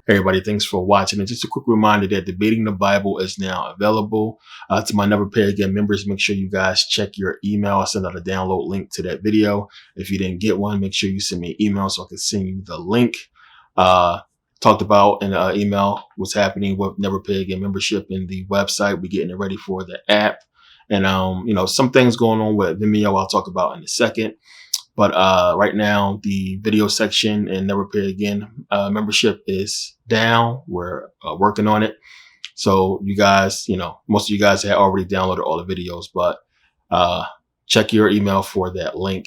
Hey everybody, thanks for watching. And just a quick reminder that Debating the Bible is now available to my Never Pay Again members. Make sure you guys check your email. I send out a download link to that video. If you didn't get one, make sure you send me an email so I can send you the link. Talked about in the email what's happening with Never Pay Again membership in the website. We're getting it ready for the app. And, some things going on with Vimeo I'll talk about in a second. But right now, the video section in Never Pay Again membership is down. We're working on it. So you guys, most of you guys had already downloaded all the videos, but check your email for that link.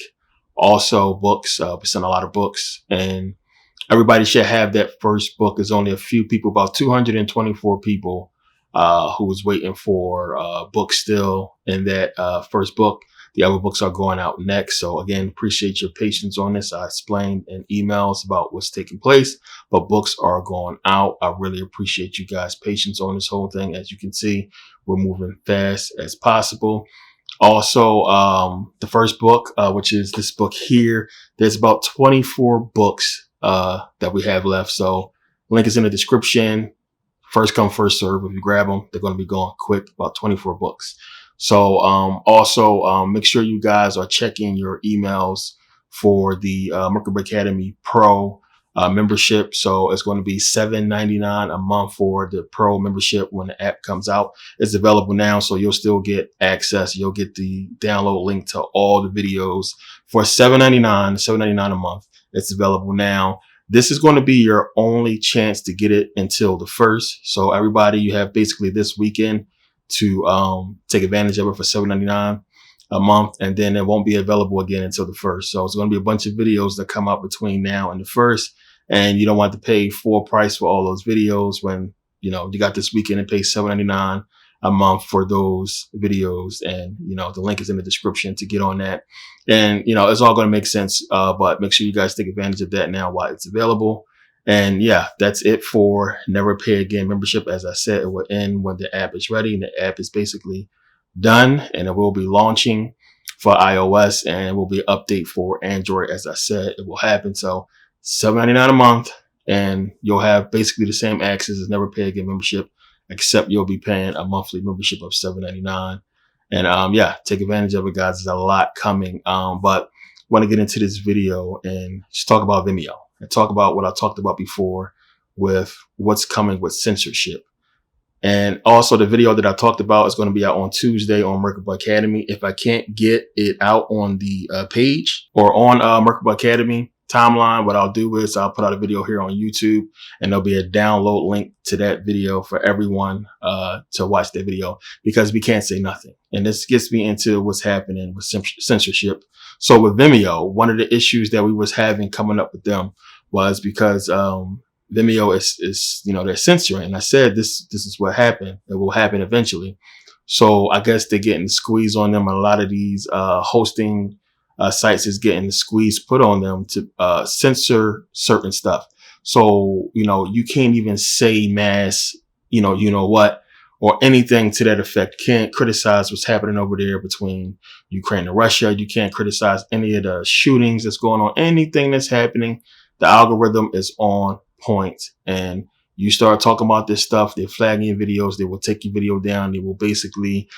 Also, books. We send a lot of books, and everybody should have that first book. There's only a few people, about 224 people who was waiting for books still in that first book. The other books are going out next. So again, appreciate your patience on this. I explained in emails about what's taking place, but books are going out. I really appreciate you guys' patience on this whole thing. As you can see, we're moving fast as possible. Also, the first book, which is this book here, there's about 24 books that we have left. So link is in the description. First come, first serve. If you grab them, they're going to be going quick, about 24 books. So also make sure you guys are checking your emails for the Merkaba Academy Pro membership. So it's going to be $7.99 a month for the Pro membership when the app comes out. It's available now, so you'll still get access. You'll get the download link to all the videos for $7.99 a month. It's available now. This is going to be your only chance to get it until the 1st. So everybody, you have basically this weekend to take advantage of it for $7.99 a month, and then it won't be available again until the 1st. So it's going to be a bunch of videos that come out between now and the 1st, and you don't want to pay full price for all those videos when you got this weekend and pay $7.99 a month for those videos. And the link is in the description to get on that, and it's all going to make sense, but make sure you guys take advantage of that now while it's available. And yeah, that's it for Never Pay Again membership. As I said, it will end when the app is ready, and the app is basically done, and it will be launching for iOS, and it will be an update for Android. As I said, it will happen. So $7.99 a month, and you'll have basically the same access as Never Pay Again membership, except you'll be paying a monthly membership of $7.99. And yeah, take advantage of it, guys. There's a lot coming. But I want to get into this video and just talk about Vimeo. And talk about what I talked about before with what's coming with censorship. And also the video that I talked about is going to be out on Tuesday on Merkaba Academy. If I can't get it out on the page or on Merkaba Academy timeline, what I'll do is I'll put out a video here on YouTube, and there'll be a download link to that video for everyone to watch that video, because we can't say nothing. And this gets me into what's happening with censorship. So with Vimeo, one of the issues that we was having coming up with them was because Vimeo is they're censoring. And I said this is what happened. It will happen eventually. So I guess they're getting the squeeze on them. A lot of these hosting sites is getting the squeeze put on them to censor certain stuff. So you can't even say mass what, or anything to that effect. Can't criticize what's happening over there between Ukraine and Russia. You can't criticize any of the shootings that's going on, anything that's happening. The algorithm is on point, and you start talking about this stuff, they're flagging your videos, they will take your video down, they will basically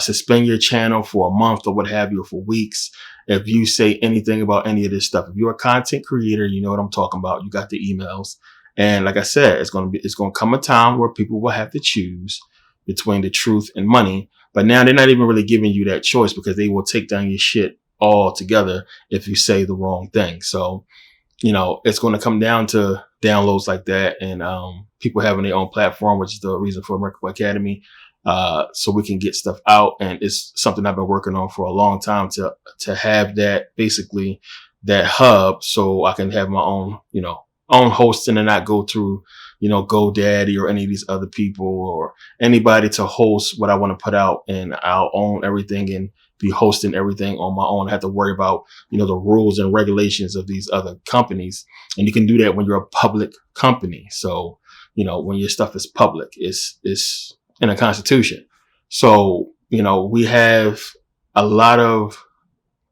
suspend your channel for a month or what have you, for weeks, if you say anything about any of this stuff. If you're a content creator, you know what I'm talking about. You got the emails. And like I said, it's going to come a time where people will have to choose between the truth and money. But now they're not even really giving you that choice, because they will take down your shit altogether if you say the wrong thing. So, it's going to come down to downloads like that, and people having their own platform, which is the reason for Merkable Academy. So we can get stuff out, and it's something I've been working on for a long time to have that, basically that hub, so I can have my own, own hosting and not go through, GoDaddy or any of these other people or anybody to host what I want to put out, and I'll own everything and be hosting everything on my own. I have to worry about, the rules and regulations of these other companies. And you can do that when you're a public company. So, when your stuff is public, it's in a constitution. So, we have a lot of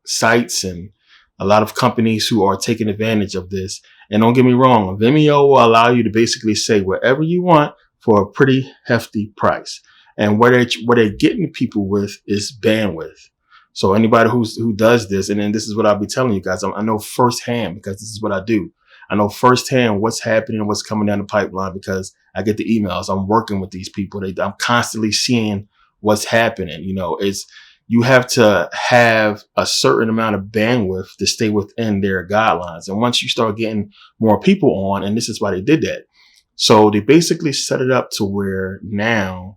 sites and a lot of companies who are taking advantage of this. And don't get me wrong, Vimeo will allow you to basically say whatever you want for a pretty hefty price. And what they're getting people with is bandwidth. So anybody who does this, and then this is what I'll be telling you guys, I know firsthand, because this is what I do. I know firsthand what's happening and what's coming down the pipeline, because I get the emails. I'm working with these people. I'm constantly seeing what's happening. You have to have a certain amount of bandwidth to stay within their guidelines. And once you start getting more people on, and this is why they did that. So they basically set it up to where now,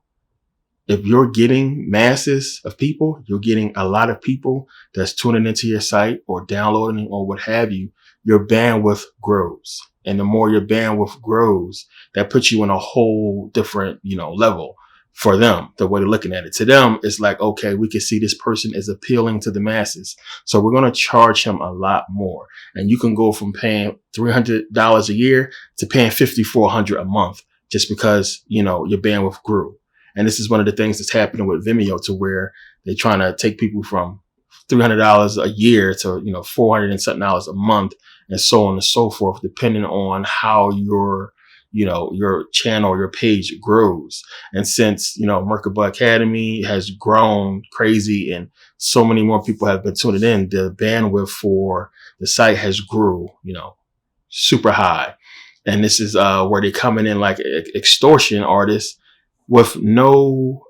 if you're getting masses of people, you're getting a lot of people that's tuning into your site or downloading or what have you, your bandwidth grows. And the more your bandwidth grows, that puts you in a whole different, level for them, the way they're looking at it. To them, it's like, okay, we can see this person is appealing to the masses, so we're going to charge him a lot more. And you can go from paying $300 a year to paying $5,400 a month just because, your bandwidth grew. And this is one of the things that's happening with Vimeo, to where they're trying to take people from $300 a year to, $400 and something a month, and so on and so forth, depending on how your channel, your page grows. And since, Merkable Academy has grown crazy and so many more people have been tuning in, the bandwidth for the site has grew, super high. And this is where they're coming in like extortion artists with no,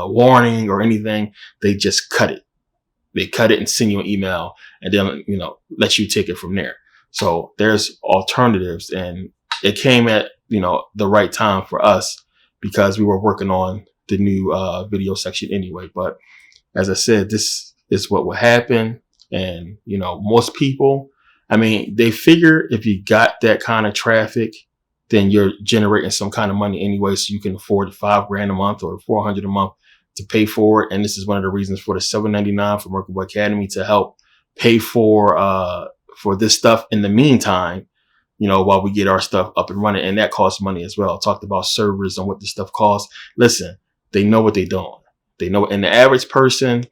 warning or anything. They just cut it. They cut it and send you an email, and then, let you take it from there. So there's alternatives, and it came at, the right time for us, because we were working on the new video section anyway. But as I said, this is what will happen. And, most people, they figure if you got that kind of traffic, then you're generating some kind of money anyway. So you can afford $5,000 a month or $400 a month to pay for it. And this is one of the reasons for the $7.99 for Merkable Academy, to help pay for this stuff in the meantime, while we get our stuff up and running. And that costs money as well. I talked about servers and what this stuff costs. Listen, they know what they're doing. They know. And the average person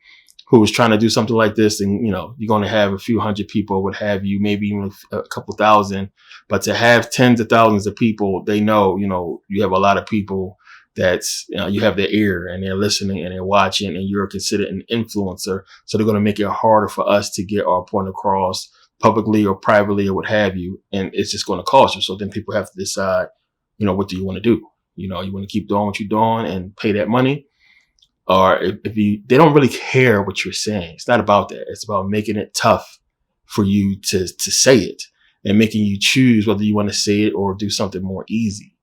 who is trying to do something like this, and, you're going to have a few hundred people, what have you, maybe even a couple thousand. But to have tens of thousands of people, they know, you have a lot of people that's, you have their ear, and they're listening and they're watching, and you're considered an influencer. So they're going to make it harder for us to get our point across publicly or privately or what have you. And it's just going to cost you. So then people have to decide, what do you want to do? You want to keep doing what you're doing and pay that money, or they don't really care what you're saying. It's not about that. It's about making it tough for you to say it, and making you choose whether you want to say it or do something more easy.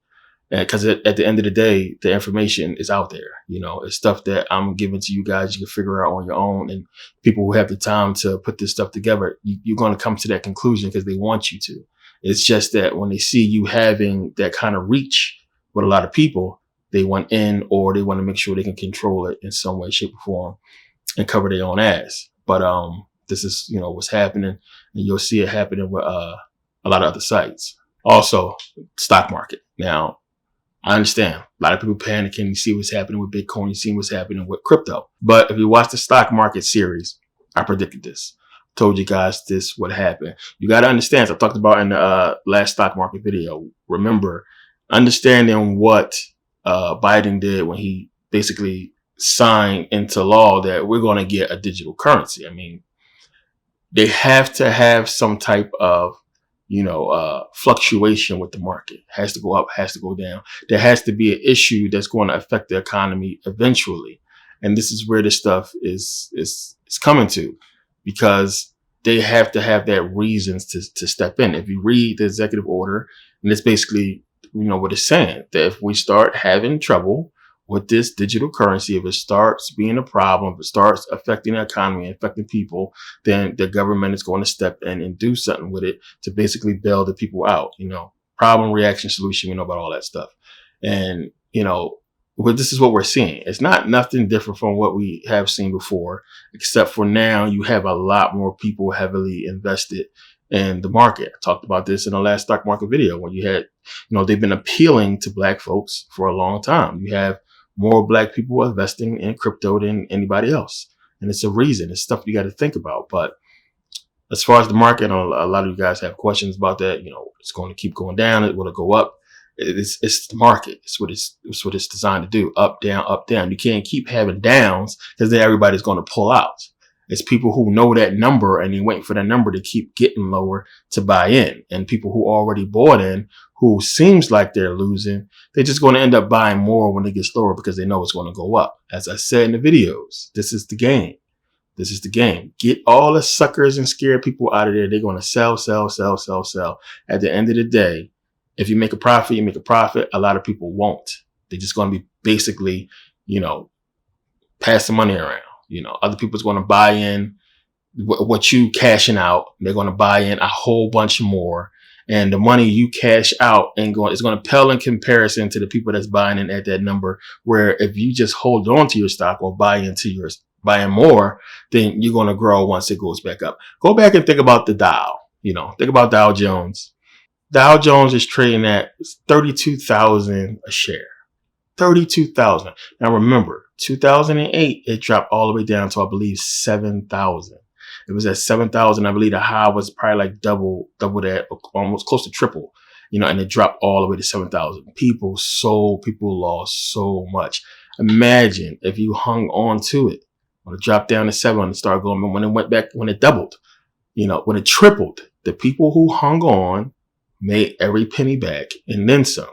Because at the end of the day, the information is out there. It's stuff that I'm giving to you guys. You can figure out on your own. And people who have the time to put this stuff together, you're going to come to that conclusion because they want you to. It's just that when they see you having that kind of reach with a lot of people, they want in, or they want to make sure they can control it in some way, shape, or form, and cover their own ass. But this is, what's happening, and you'll see it happening with a lot of other sites. Also, stock market. Now, I understand a lot of people panicking. You see what's happening with Bitcoin. You see what's happening with crypto. But if you watch the stock market series, I predicted this. Told you guys this would happen. You got to understand, as I talked about in the last stock market video. Remember, understanding what Biden did when he basically signed into law that we're going to get a digital currency. They have to have some type of fluctuation with the market. Has to go up, has to go down. There has to be an issue that's going to affect the economy eventually. And this is where this stuff is coming to, because they have to have that reasons to step in. If you read the executive order, and it's basically, what it's saying, that if we start having trouble with this digital currency, if it starts being a problem, if it starts affecting the economy, affecting people, then the government is going to step in and do something with it to basically bail the people out. Problem, reaction, solution, we know about all that stuff. And, but this is what we're seeing. It's not nothing different from what we have seen before, except for now you have a lot more people heavily invested in the market. I talked about this in the last stock market video when you had, they've been appealing to black folks for a long time. You have more black people investing in crypto than anybody else. And it's a reason. It's stuff you got to think about. But as far as the market, a lot of you guys have questions about that. It's going to keep going down. Will it go up? It's the market. It's what it's designed to do. Up, down, up, down. You can't keep having downs because then everybody's going to pull out. It's people who know that number and they're waiting for that number to keep getting lower to buy in. And people who already bought in, who seems like they're losing, they're just going to end up buying more when it gets lower because they know it's going to go up. As I said in the videos, this is the game. This is the game. Get all the suckers and scared people out of there. They're going to sell, sell, sell, sell, sell. At the end of the day, if you make a profit, you make a profit. A lot of people won't. They're just going to be basically, passing money around. Other people's going to buy in what you cashing out. They're going to buy in a whole bunch more. And the money you cash out is going to pale in comparison to the people that's buying in at that number. Where if you just hold on to your stock or buying more, then you're going to grow once it goes back up. Go back and think about the Dow. Think about Dow Jones. Dow Jones is trading at 32,000 a share. 32,000. Now remember, 2008, it dropped all the way down to, I believe, 7,000. It was at 7,000. I believe the high was probably like double that, almost close to triple, and it dropped all the way to 7,000. People sold, people lost so much. Imagine if you hung on to it when it dropped down to 7 and started going, when it went back, when it doubled, when it tripled, the people who hung on made every penny back and then some.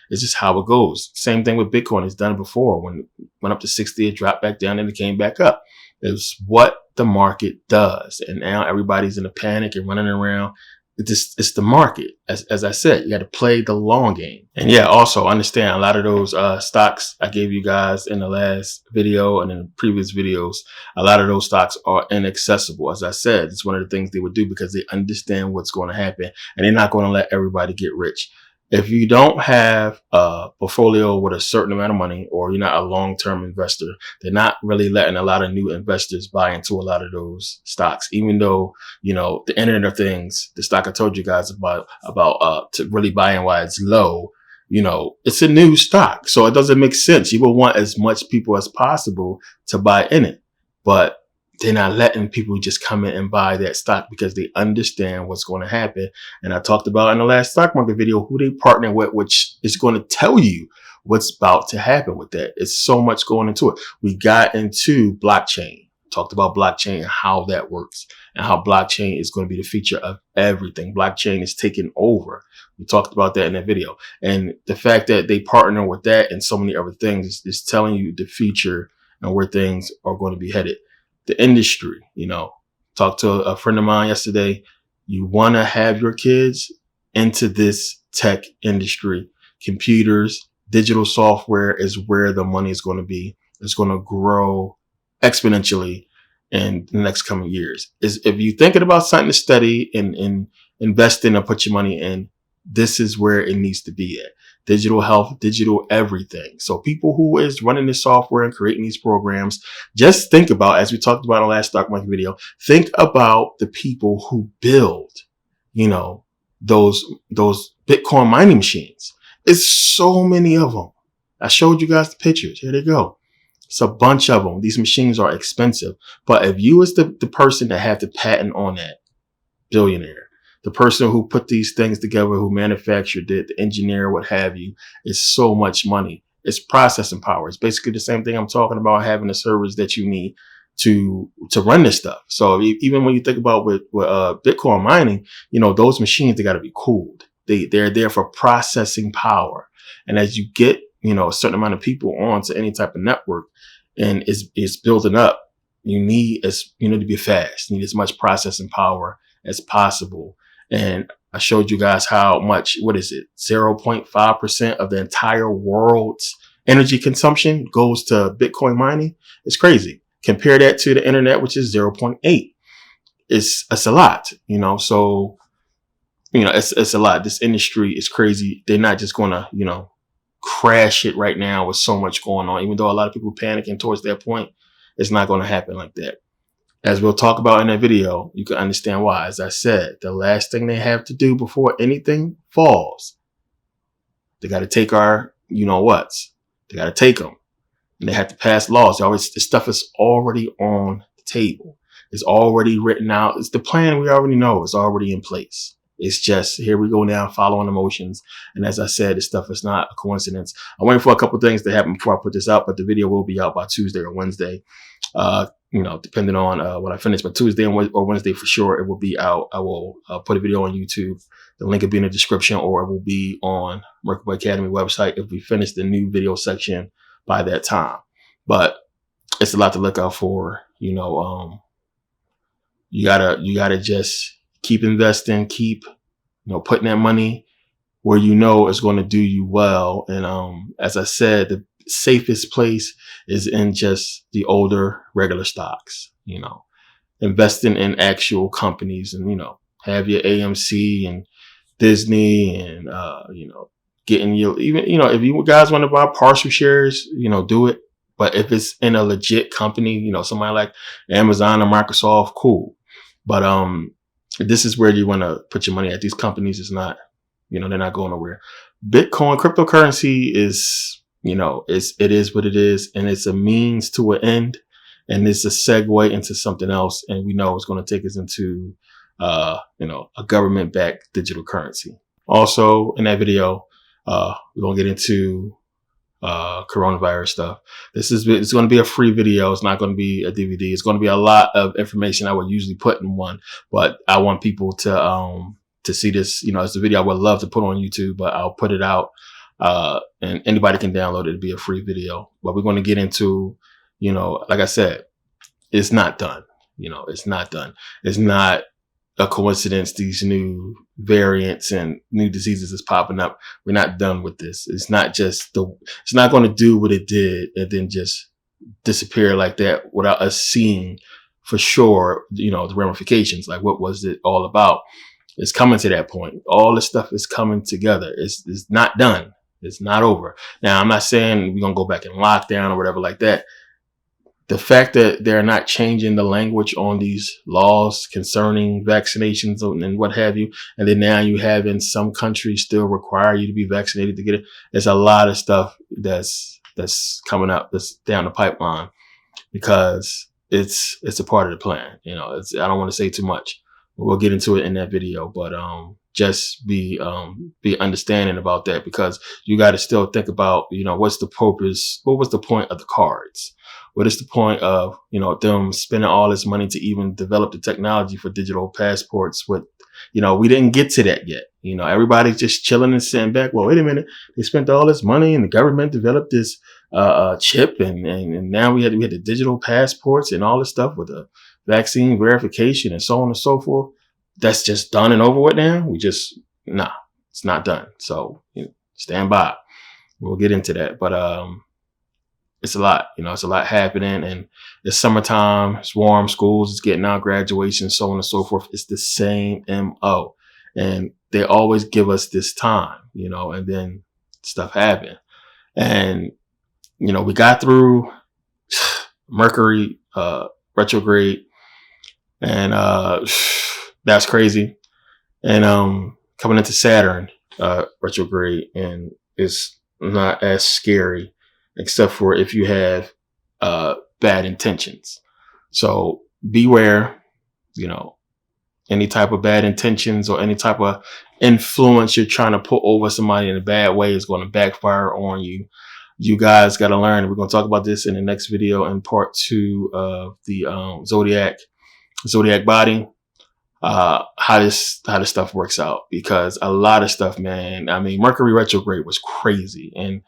It's just how it goes. Same thing with Bitcoin. It's done it before. When it went up to 60, it dropped back down and it came back up. It's what the market does. And now everybody's in a panic and running around. It's the market. As I said, you got to play the long game. And yeah, also understand a lot of those stocks I gave you guys in the last video and in the previous videos, a lot of those stocks are inaccessible. As I said, it's one of the things they would do because they understand what's going to happen and they're not going to let everybody get rich. If you don't have a portfolio with a certain amount of money, or you're not a long-term investor, they're not really letting a lot of new investors buy into a lot of those stocks. Even though, the Internet of Things, the stock I told you guys about to really buy in while it's low, it's a new stock. So it doesn't make sense. You will want as much people as possible to buy in it, but they're not letting people just come in and buy that stock because they understand what's going to happen. And I talked about in the last stock market video who they partner with, which is going to tell you what's about to happen with that. It's so much going into it. We got into blockchain, talked about blockchain and how that works and how blockchain is going to be the feature of everything. Blockchain is taking over. We talked about that in that video. And the fact that they partner with that and so many other things is telling you the future and where things are going to be headed. The industry, talked to a friend of mine yesterday. You want to have your kids into this tech industry. Computers, digital software is where the money is going to be. It's going to grow exponentially in the next coming years. If you're thinking about something to study and invest in or put your money in, this is where it needs to be at. Digital health, digital everything. So people who is running this software and creating these programs, just think about, as we talked about in the last stock market video, think about the people who build, those Bitcoin mining machines. It's so many of them. I showed you guys the pictures. Here they go. It's a bunch of them. These machines are expensive. But if you is the person that have the patent on that, billionaire, the person who put these things together, who manufactured it, the engineer, what have you, is so much money. It's processing power. It's basically the same thing I'm talking about, having the servers that you need to run this stuff. So even when you think about with Bitcoin mining, those machines, they got to be cooled. They're there for processing power. And as you get, a certain amount of people onto any type of network and is building up, you need to be fast. You need as much processing power as possible. And I showed you guys how much, 0.5% of the entire world's energy consumption goes to Bitcoin mining. It's crazy. Compare that to the internet, which is 0.8. It's a lot, so, it's a lot. This industry is crazy. They're not just going to, crash it right now with so much going on. Even though a lot of people panicking towards that point, it's not going to happen like that. As we'll talk about in that video, you can understand why. As I said, the last thing they have to do before anything falls, they got to take our, whats. They got to take them, and they have to pass laws. This stuff is already on the table. It's already written out. It's the plan we already know. It's already in place. It's just, here we go now, following emotions. And as I said, this stuff is not a coincidence. I'm waiting for a couple of things to happen before I put this out, but the video will be out by Tuesday or Wednesday. Depending on when I finish, but Tuesday or Wednesday for sure, it will be out. I will put a video on YouTube. The link will be in the description, or it will be on Merkable Academy website if we finish the new video section by that time. But it's a lot to look out for. You gotta just keep investing, keep putting that money where it's going to do you well. And as I said, the safest place is in just the older regular stocks. Investing in actual companies, and have your AMC and Disney, and getting your, even if you guys want to buy partial shares, do it. But if it's in a legit company, somebody like Amazon or Microsoft, cool. But this is where you want to put your money at. These companies is not, they're not going nowhere. Bitcoin, cryptocurrency is, it is what it is, and it's a means to an end, and it's a segue into something else. And we know it's going to take us into, a government-backed digital currency. Also, in that video, we're going to get into coronavirus stuff. It's going to be a free video. It's not going to be a DVD. It's going to be a lot of information I would usually put in one, but I want people to see this. It's a video I would love to put on YouTube, but I'll put it out, and anybody can download it. It'll be a free video. But we're going to get into, like I said, it's not done. It's not done. It's not a coincidence these new variants and new diseases is popping up. We're not done with this. It's not going to do what it did and then just disappear like that without us seeing for sure, the ramifications. Like, what was it all about? It's coming to that point. All this stuff is coming together. It's not done. It's not over. Now, I'm not saying we're going to go back in lockdown or whatever like that. The fact that they're not changing the language on these laws concerning vaccinations and what have you, and then now you have in some countries still require you to be vaccinated to get it. There's a lot of stuff that's coming up, that's down the pipeline, because it's a part of the plan. I don't want to say too much. We'll get into it in that video, but just be understanding about that, because you got to still think about, what's the purpose? What was the point of the cards? What is the point of, them spending all this money to even develop the technology for digital passports? We didn't get to that yet. Everybody's just chilling and sitting back. Well, wait a minute. They spent all this money and the government developed this chip, and now we had the digital passports and all this stuff with the vaccine verification and so on and so forth. That's just done and over with now. It's not done. So stand by. We'll get into that. But it's a lot, it's a lot happening, and it's summertime, it's warm, schools, it's getting out, graduation, so on and so forth. It's the same MO, and they always give us this time, and then stuff happen. And, we got through Mercury, retrograde, and, that's crazy. And, coming into Saturn, retrograde, and it's not as scary, except for if you have bad intentions. So beware, any type of bad intentions or any type of influence you're trying to put over somebody in a bad way is going to backfire on you. You guys got to learn. We're going to talk about this in the next video in part 2 of the zodiac body, how this stuff works out, because a lot of stuff, man. I mean, Mercury retrograde was crazy, and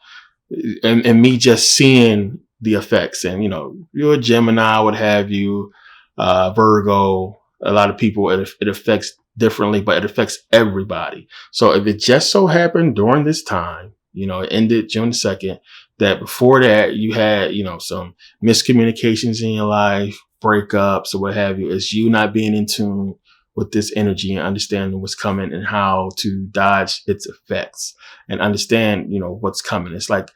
me just seeing the effects. And, you're a Gemini, what have you, Virgo, a lot of people, it affects differently, but it affects everybody. So if it just so happened during this time, it ended June 2nd, that before that you had, some miscommunications in your life, breakups or what have you, it's you not being in tune with this energy and understanding what's coming and how to dodge its effects and understand, what's coming. It's like,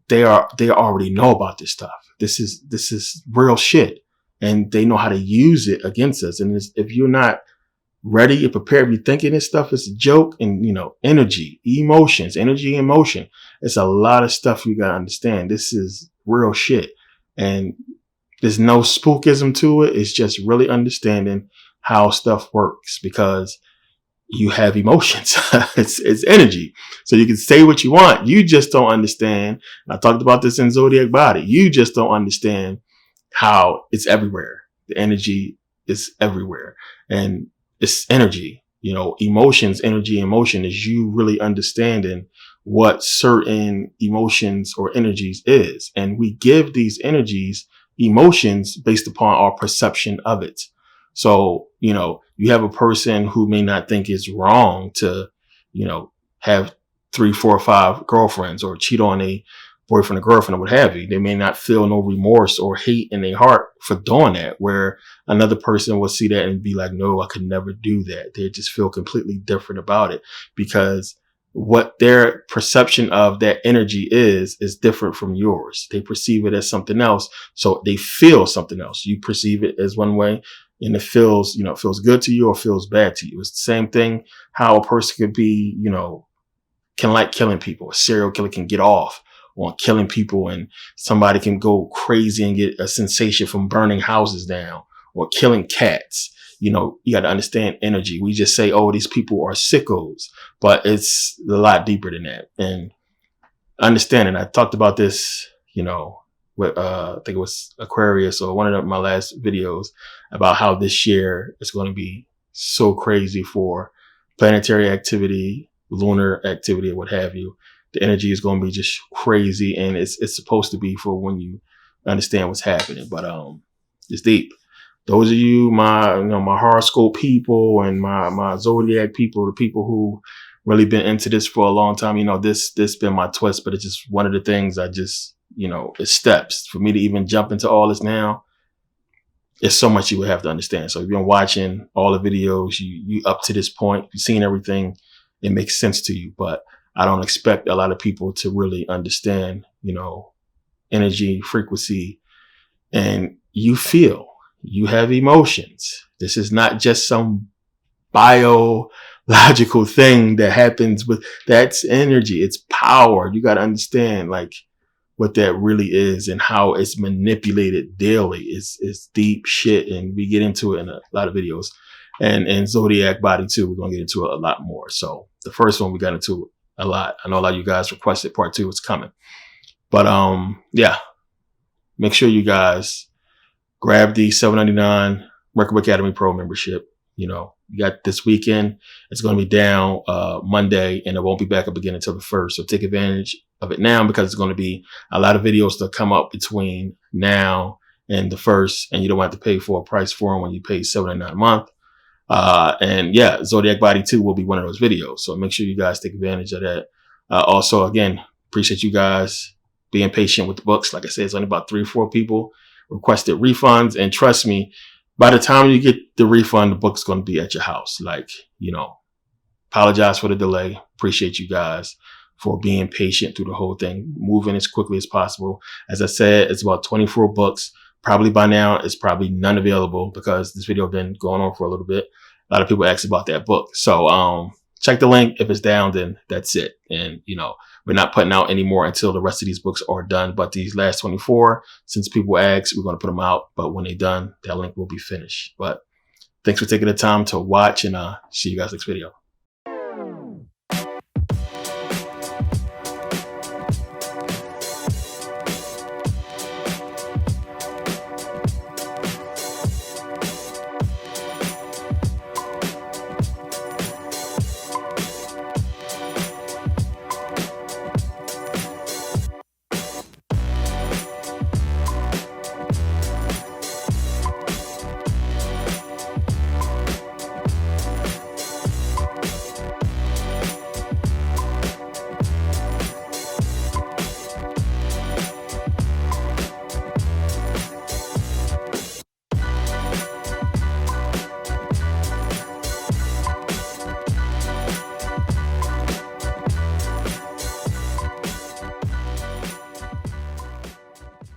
they already know about this stuff. This is real shit, and they know how to use it against us. And if you're not ready and prepared, if you're thinking this stuff is a joke, and energy, emotions, energy, emotion, it's a lot of stuff you got to understand. This is real shit, and there's no spookism to it. It's just really understanding how stuff works, because you have emotions. it's energy. So you can say what you want. You just don't understand. I talked about this in Zodiac Body. You just don't understand how it's everywhere. The energy is everywhere, and it's energy. Emotions, energy, emotion is you really understanding what certain emotions or energies is. And we give these energies emotions based upon our perception of it. So, you have a person who may not think it's wrong to, have 3, 4, 5 girlfriends or cheat on a boyfriend or girlfriend or what have you. They may not feel no remorse or hate in their heart for doing that, where another person will see that and be like, no, I could never do that. They just feel completely different about it, because what their perception of that energy is different from yours. They perceive it as something else. So they feel something else. You perceive it as one way, and it feels, it feels good to you or feels bad to you. It's the same thing how a person could be, can like killing people. A serial killer can get off on killing people, and somebody can go crazy and get a sensation from burning houses down or killing cats. You got to understand energy. We just say, oh, these people are sickos, but it's a lot deeper than that. And understanding, I talked about this, with, I think it was Aquarius or one of my last videos, about how this year is going to be so crazy for planetary activity, lunar activity, or what have you. The energy is going to be just crazy, and it's supposed to be for when you understand what's happening. But it's deep. Those of you, my horoscope people and my zodiac people, the people who really been into this for a long time, this been my twist, but it's just one of the things I just, it's steps for me to even jump into all this now. It's so much you would have to understand. So if you've been watching all the videos, you up to this point, you've seen everything, it makes sense to you. But I don't expect a lot of people to really understand, energy, frequency, and you have emotions. This is not just some biological thing that happens that's energy. It's power. You got to understand what that really is and how it's manipulated daily. It's deep shit. And we get into it in a lot of videos, and Zodiac Body too. We're going to get into it a lot more. So the first one we got into a lot. I know a lot of you guys requested part 2. It's coming, but yeah, make sure you guys grab the $7.99 Merkaba Academy Pro membership. You got this weekend. It's going to be down Monday, and it won't be back up again until the 1st. So take advantage of it now, because it's going to be a lot of videos to come up between now and the 1st, and you don't have to pay for a price for them when you pay $7.99 a month. And yeah, Zodiac Body 2 will be one of those videos. So make sure you guys take advantage of that. Also, again, appreciate you guys being patient with the books. Like I said, it's only about 3 or 4 people requested refunds, and trust me, by the time you get the refund, the book's going to be at your house. Apologize for the delay. Appreciate you guys for being patient through the whole thing, moving as quickly as possible. As I said, it's about 24 books. Probably by now, it's probably none available, because this video been going on for a little bit. A lot of people asked about that book. So check the link. If it's down, then that's it. And, we're not putting out any more until the rest of these books are done. But these last 24, since people asked, we're going to put them out. But when they're done, that link will be finished. But thanks for taking the time to watch, and see you guys next video.